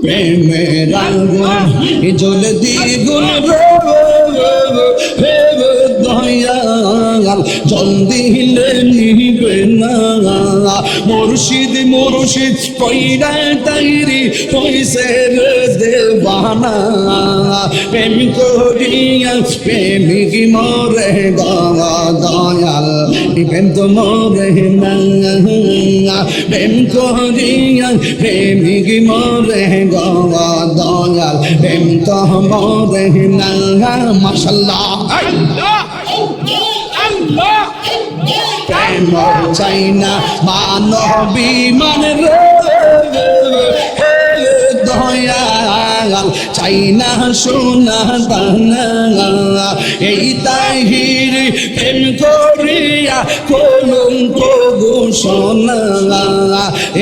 প্রেমের আগুন জ্বলে দ্বিগুণ দয়াল জল দিলে নিবে না মুর্শিদ মুর্শিদ কইরা তাইরি হইছে রে দেওয়ানা প্রেম করিয়া প্রেমিক মরে দয়াল প্রেম তো মরে না প্রেম করিয়া প্রেমিক মরে দয়াল প্রেম তো মরে না মাশাআল্লাহ প্রেম চাই না মানবী মানে রে দয়াল চাই না সোনা দানা এই তাহির প্রেম করিয়া কলঙ্ক ঘোষণা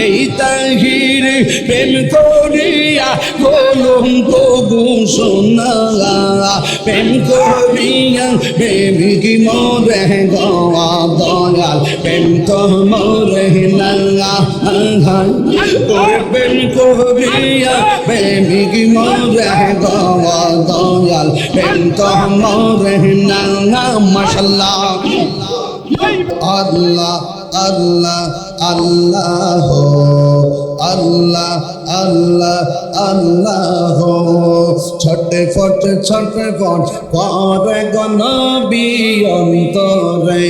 এই তাহির প্রেম করিয়া কলঙ্ক ঘোষণা প্রেম করিয়া প্রেমিক মরে দয়াল প্রেম তো মরে না প্রেম করিয়া প্রেমিক মরে দয়াল প্রেম তো মরে না মাশাআল্লাহ আল্লাহ আল্লাহ আল্লাহ আল্লাহ আল্লাহ আল্লাহ ছটফট ছটফট করে গনবী অন্তরে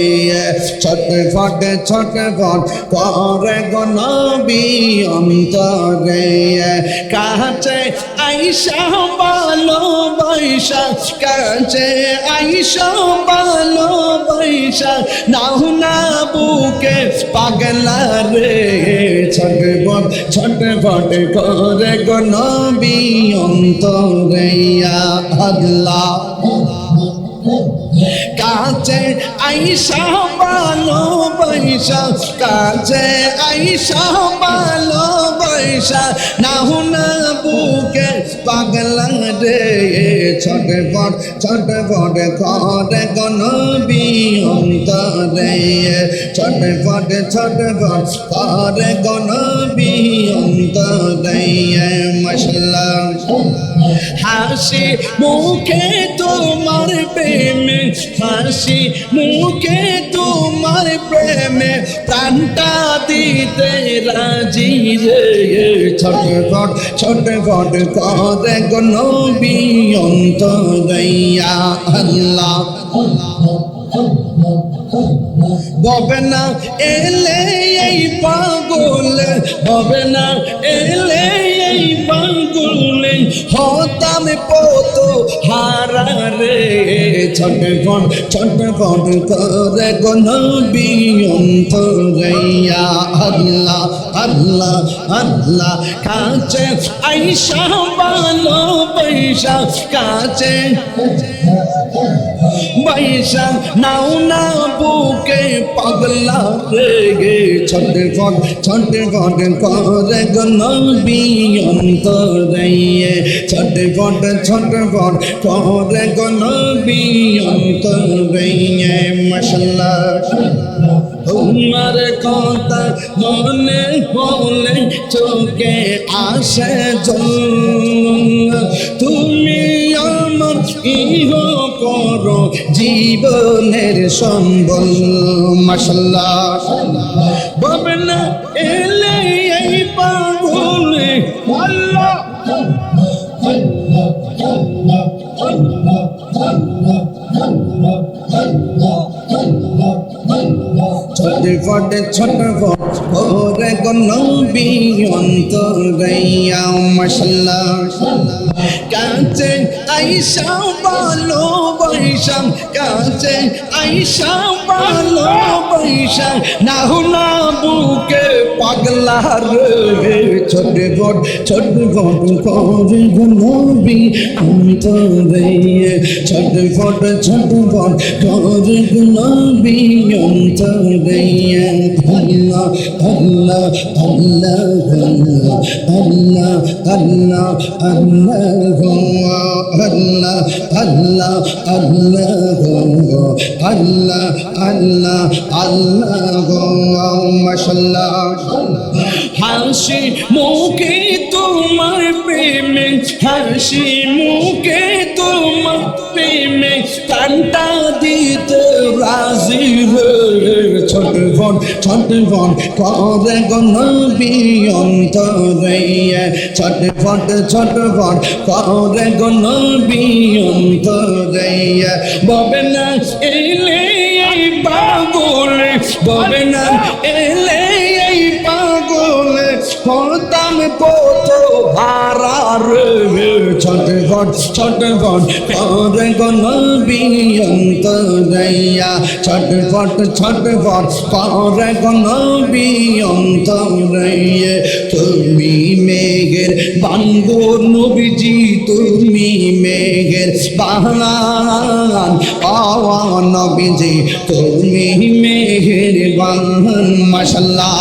ছটফট ছটফট করে গনবী অন্তরে কাছে আইসা ভালোবাসা কাছে আইসা ভালোবাসা নাও না বুকে পাগলা রে ছটফট ছটফট করে গনবী অন্তরে আল্লাহ কাছে আইসা ভালোবাসা কাছে আইসা ভালোবাসা নাও না বুকে পাগলা রে ছটফট ছটফট করে গনবী অন্তরে ছটফট ছটফট করে গনবী অন্তরে মাশাআল্লাহ হাসি মুখে তোমার প্রেমে হাসি মুখে তোমার প্রেমে প্রাণটা দিতে রাজি রে ছটফট ছটফট করে গনবী অন্তরে আল্লাহ ববে না এলে এই পাগল ববে না এলে এই পাগল হতাম পত হারা রে ছটফট ছটফট করে গনবী অন্তরে আল্লাহ আল্লাহ আল্লাহ কাছে আইসা ভালোবাসা কাছে বাইসা নাও না বুকে পাগলা রে ছটফট ছটফট করে গনবী অন্তরে ছটফট ছটফট করে গনবী অন্তরে মাশাআল্লাহ তোমার কথা মনে হলে চোখে আসে জল তুমি আমার ইহ করো জীবনের সম্বল মাশাআল্লাহ ববে না এলে এই পাগলে আল্লাহ ছটফট ছটফট করে গনবী অন্তরে মাশাআল্লাহ কাছে আইসা ভালোবাসা কাছে আইসা ভালোবাসা নাও না বুকে পাগলা রে ছটফট ছটফট করে গনবী অন্তরে ছটফট ছটফট করে গনবী অন্তরে আল্লাহ আল্লাহ আল্লাহ আল্লাহ আল্লাহ আল্লাহ আল্লাহ আল্লাহ আল্লাহ আল্লাহ মাশাআল্লাহ হাসি মুখে তোমার হাসি মুখে তোমার প্রেমে কান্টা দিতে রাজি রে ছটফট ছটফট করে গো নবী অন্তরে ছটফট ছটফট করে গো নবী অন্তরে ববে না এলে এই পাগল ববে না এলে এই পাগল হতাম কত হারা রে ছটফট ছটফট করে গো নবী অন্তরে ছটফট ছটফট করে গো নবী অন্তরে তুমি মেঘের বানগো নবীজি তুমি মেঘের বান নবীজি তুমি মেঘের বান মাশাআল্লাহ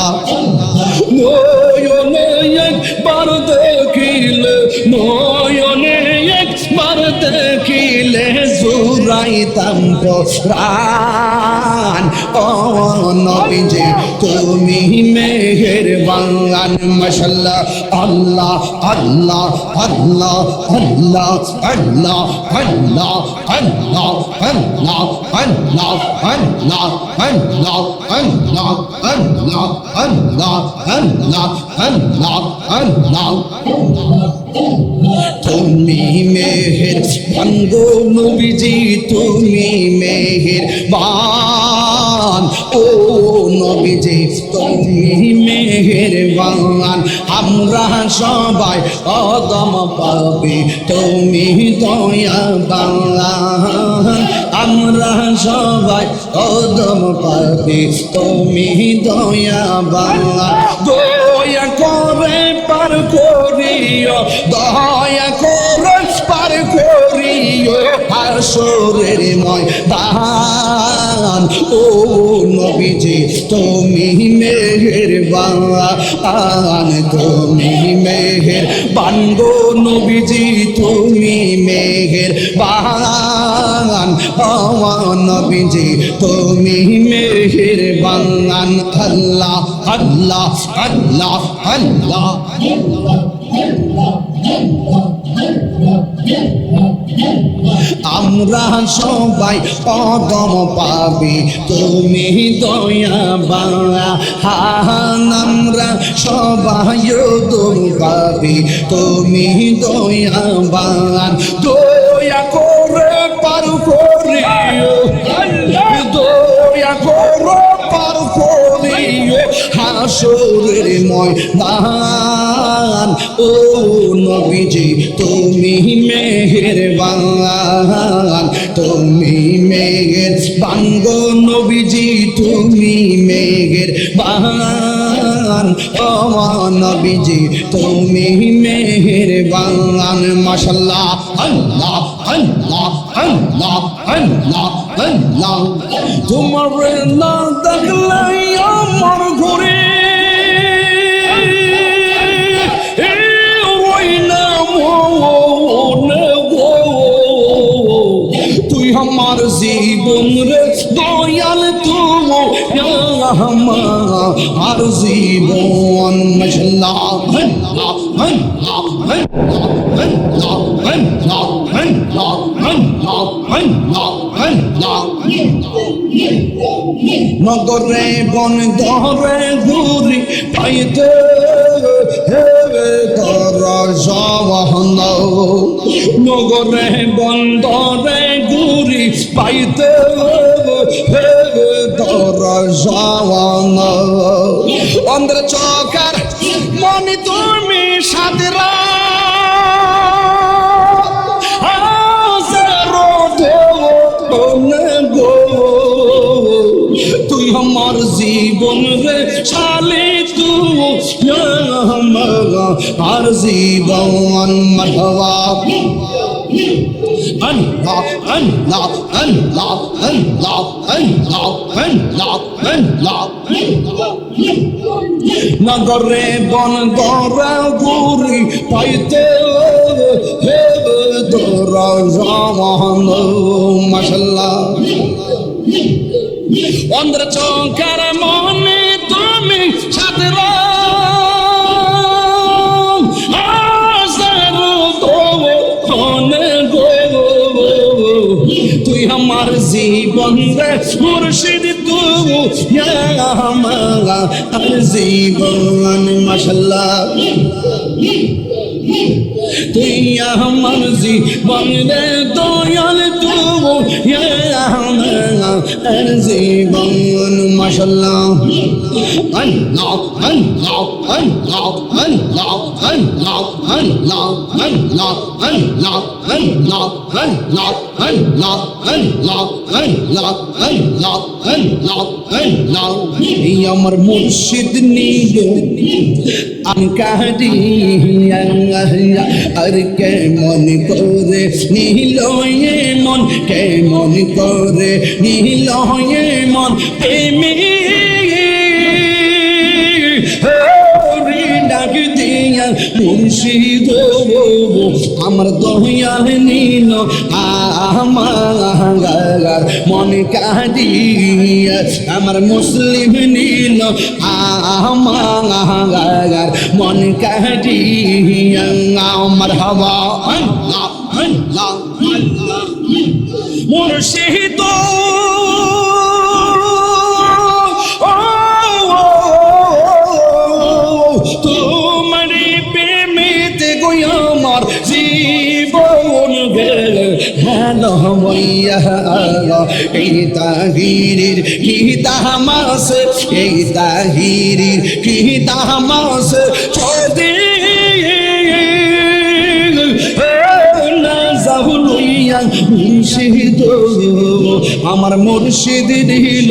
নয়নে একবার দেখিলে নয়নে একবার দেখিলে জুড়াইতাম প্রাণ ও নবীজি তুমি মেহেরবান মাশাআল্লাহ আল্লাহ আল্লাহ আল্লাহ আল্লাহ আল্লাহ আল্লাহ আল্লাহ আল্লাহ আল্লাহ আল্লাহ আল্লাহ আল্লাহ আল্লাহ আল্লাহ আল্লাহ আল্লাহ আল্লাহ তুমি মেহের বানগো নবীজি তুমি মেহের বান ও নবীজি তুমি মেহের বান আমরা সবাই অদম পাবে তুমি দয়া বান আমরা সবাই অদম পাবে তুমি দয়া বান দয়া করে পার করিও দয়া করে পার করিও হাসরের ময়দান ও নবীজি তুমি মেহেরবান তুমি মেহেরবান গো নবীজি তুমি মেহেরবান ও নবীজি তুমি মেহেরবান আল্লাহ আল্লাহ আল্লাহ আল্লাহ আমরা সবাই কদম পাবি তুমি দয়া বাংলা হান আমরা সবাই দম পাবি তুমি দয়া বাংলান দয়া করে পার করিও দয়া করে পার করিও হাসরের ময়দান ও নবীজি তুমি মেহেরবান তুমি মেহেরবান গো নবীজি তুমি মেহেরবান ও নবীজি তুমি মেহেরবান মাশাআল্লাহ আল্লাহ আল্লাহ আল্লাহ আল্লাহ আল্লাহ তোমার না দেখলে আমার ঘরে हमार जीवन रे दयाल तू हमार जीवन माशाअल्लाह নগরে বন ধরে ঘুরি পাইতে হেবে তারা জওয়ান নগরে বন ধরে ঘুরি পাইতে হেবে তারা জওয়ান অন্ধ চোখের মনি তুমি সাদরা हमार जीवन रे चाले तू हमार जीवन मधवा अल्लाह अल्लाह अल्लाह अल्लाह अल्लाह अल्लाह अल्लाह नगरे बन गरे गुरी पाइते हे दरा जवान माशाअल्लाह অন্ধ্র চৌকার মনে তুমি সাদরা আমার জীবন রে মুর্শিদ তুই আমার জীবন মাশাআল্লাহ তুই আমার জীবন রে দয়াল তুই আমার জীবন মাশাআল্লাহ আল্লাহ আল্লাহ আল্লাহ আল্লাহ আল্লাহ আল্লাহ আল্লাহ আল্লাহ আল্লাহ আল্লাহ আল্লাহ আল্লাহ আল্লাহ আল্লাহ আল্লাহ আল্লাহ এই আমার মুর্শিদ নিল আমি কাঁদিয়া আর কেমন করে নিল মন কেমন করে নিল মন প্রেমী ডাক দিয়া মুর্শিদ আমার দয়াল নীল আমার মন কাঁদিয়া আমার মুসলিম নীল আমার মন কাঁদিয়া আমার হওয়া আল্লাহ আল্লাহ আল্লাহ মুর্শিদ জীবন গেল ভালো মইয়া এই তাহিরির কি তামাস এই তাহিরির কি তামাস চোদে মুর্শিদ আমার মুর্শিদ দিল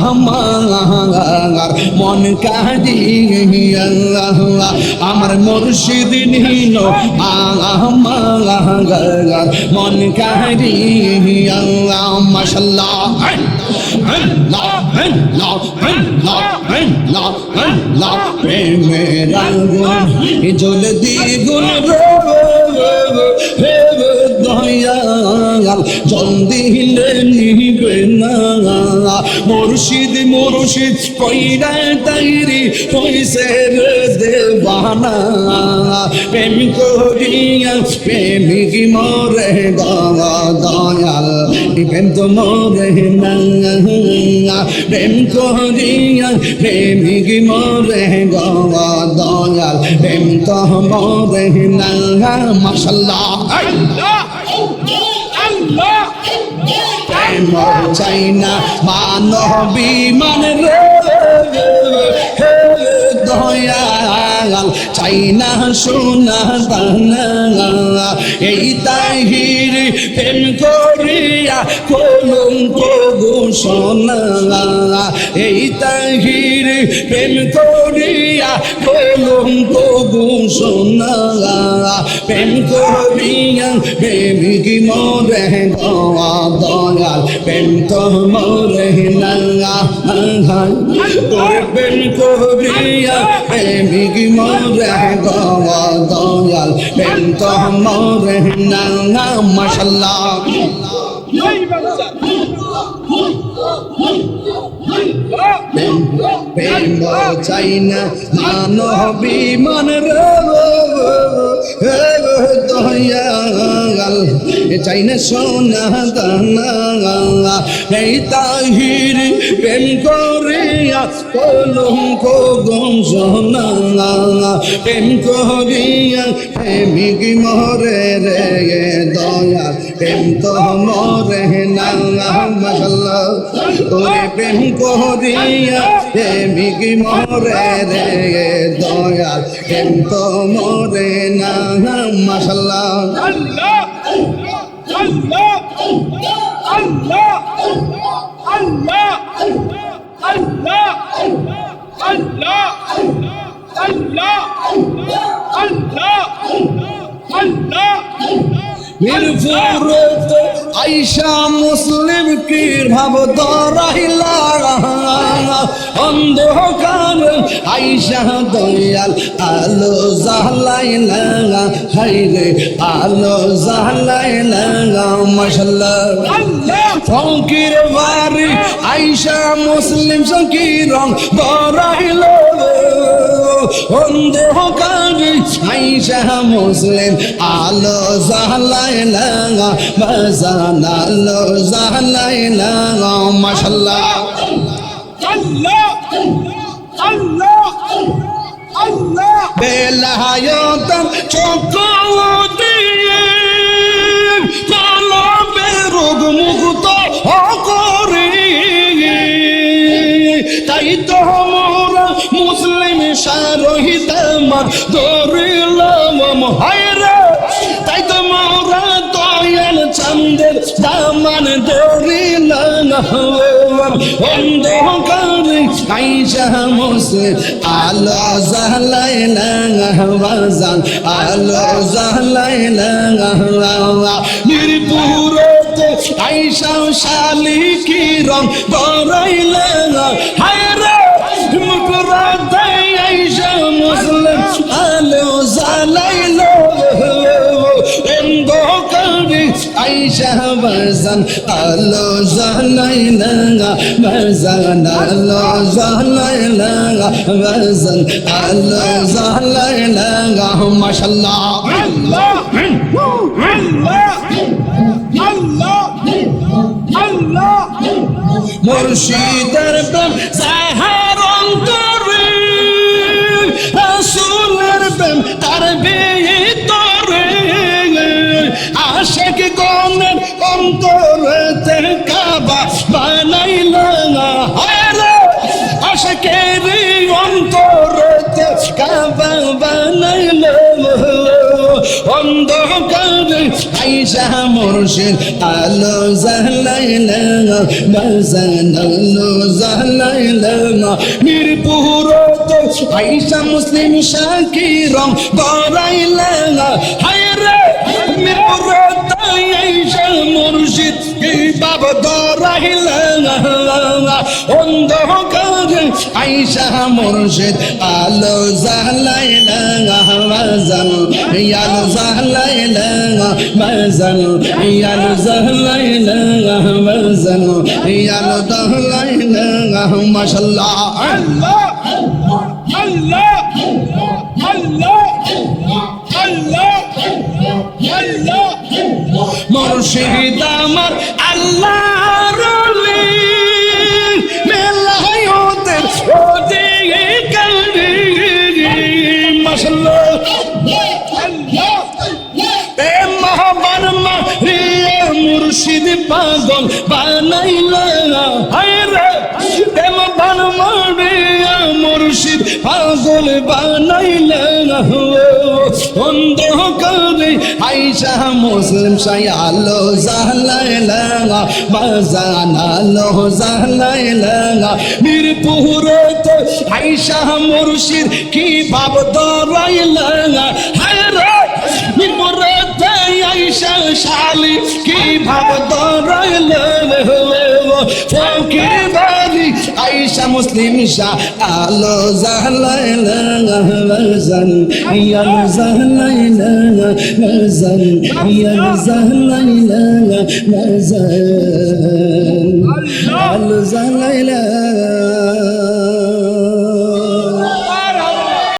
আমার মন কাঁদিয়া আমার মুর্শিদ নিল আমার মন কাঁদিয়া মাশাআল্লাহ আল্লাহ আল্লাহ আল্লাহ আল্লাহ আল্লাহ প্রেমের আগুন জ্বলদি গুণ দয়াল জল দিলে নিবে না মুর্শিদ মুর্শিদ কইরা তাইরি হইছে রে দেবানা প্রেম করিয়া প্রেমিক মরে দয়াল প্রেম তো মরে না প্রেম করিয়া প্রেমিক মরে দয়াল প্রেম তো মরে না মাশাআল্লাহ আল্লাহ আল্লাহ প্রেম চাই না মানবী মান রে দয়াল চাই না সোনা দানা এই তাহির প্রেম করিয়া কলঙ্ক ঘোষণা এই তাহির প্রেম করিয়া কলঙ্ক ঘোষণা প্রেম করিয়া প্রেমিক মরে দয়াল প্রেম তো মরে না তোর প্রেম করিয়া প্রেমিক মরে দয়াল প্রেম তো মরে না মাশাআল্লাহ প্রেম চাই না মানবী মান রে দয়াল চাই না সোনা দানা এই তাহির প্রেম করিয়া কলঙ্ক ঘোষণা প্রেম করিয়া প্রেমিক মরে রে দয়াল প্রেম তো মরে না মাশাআল্লাহ তোরে প্রেম করিয়া প্রেমিক মরে রে দয়াল প্রেম তো মরে না মাশাআল্লাহ আল্লাহ আল্লাহ আল্লাহ আল্লাহ আল্লাহ আল্লাহ আল্লাহ আল্লাহ আল্লাহ মিরপুরত আইসা মুসলিম কি ভাব দরাইলা অন্ধকার আইসা দয়াল আলো জ্বালাইলা হাইরে আলো জ্বালাইলা মাশাআল্লাহ ফকির বাড়ি আইসা মুসলিম সঙ্গী রং দরাইল অন্ধকারে আইসা মুসলিম আলো জ্বালাইলা বাজান আলো জ্বালাইলা মাশাআল্লাহ আল্লাহ আল্লাহ আল্লাহ বেলায়ত চক্র দিয়ে কলবে রোগ মুক্ত করে তাই তো মোরা মুসলিম শহীদ আমার ধরিলাম হায়রে তাই তো মোরা দয়াল চন্দের দামান ধরিলাম অন্ধকারে আইসা মুসলিম আলো জ্বালাইলা বাজান আলো জ্বালাইলা মিরপুরতে আইসা শালি কি রং বরাইলা হায়রে মুকুরাতে আইসা মুসলিম আলো জ্বালাইলা অন্ধকারে আইসা বাজান আলো জ্বালাইলা বাজান আলো জ্বালাইলা বাজান আলো জ্বালাইলা মাশাআল্লাহ আল্লাহ আল্লাহ আল্লাহ আল্লাহ মুর্শিদের প্রেম সাহার অন্তরে রাসূলের প্রেম তার ভিতরে আশিক গণের অন্তরেতে কাবা বানাইলা হায়রে আশিকের অন্তরেতে কাবা বানাইলা অন্ধকারে আইসা মুর্শিদ আলো জ্বালাইলা বাজান আলো জ্বালাইলা মিরপুরতে আইসা মুসলিম শাকির রং বরাইলা হায়রে মিরপুরতে আইসা মুর্শিদ কি বাব দরাইলা অন্ধকারে আইসা মুর্শিদ আলো জ্বালাইলা বাজান আলো জ্বালাইলা বাজান আলো জ্বালাইলা বাজান আলো জ্বালাইলা মাশাআল্লাহ আল্লাহ আল্লাহ আল্লাহ আল্লাহ আল্লাহ মুর্শিদ আমার আল্লাহর ওলি মেলায়তের অধিকারী মাশাআল্লাহ মুর্শিদ পাগল বানাইলা হায়রে প্রেম বান মারিয়া মুর্শিদ পাগল বানাইলা অন্ধকারে আইসা মুসলিম শাহ আলো জ্বালাইলা বাজান আলো জ্বালাইলা মিরপুরতে আইসা মুর্শিদ কি ভাব ধরাইলা হায়রে মিরপুরতে আইসা শালি কি ভাব ধরাইলা ফকির বাড়ি আইসা মুসলিম শাহ আলো জ্বালাইলা বাজান আলো জ্বালাইলা বাজান আলো জ্বালাইলা বাজান আলো জ্বালাইলা